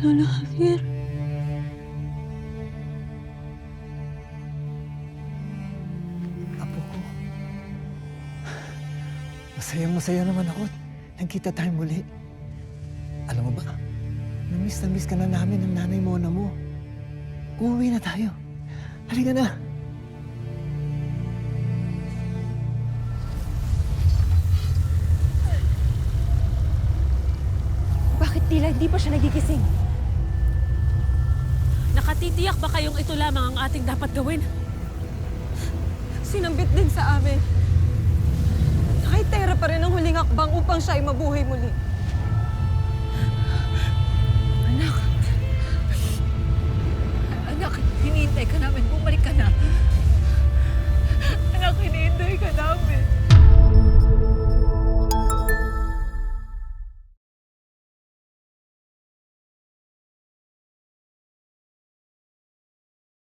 Lola Javier. Apo ko. Masayang-masaya naman ako. Nagkita tayo muli. Alam mo ba, na miss ka na namin ng nanay Mona mo. Uuwi na tayo. Halika na. Bakit tila hindi pa siya nagigising? Nakatitiyak ba kayong ito lamang ang ating dapat gawin? Sinambit din sa amin. Nakitera pa rin ang huling hakbang upang siya ay mabuhay muli.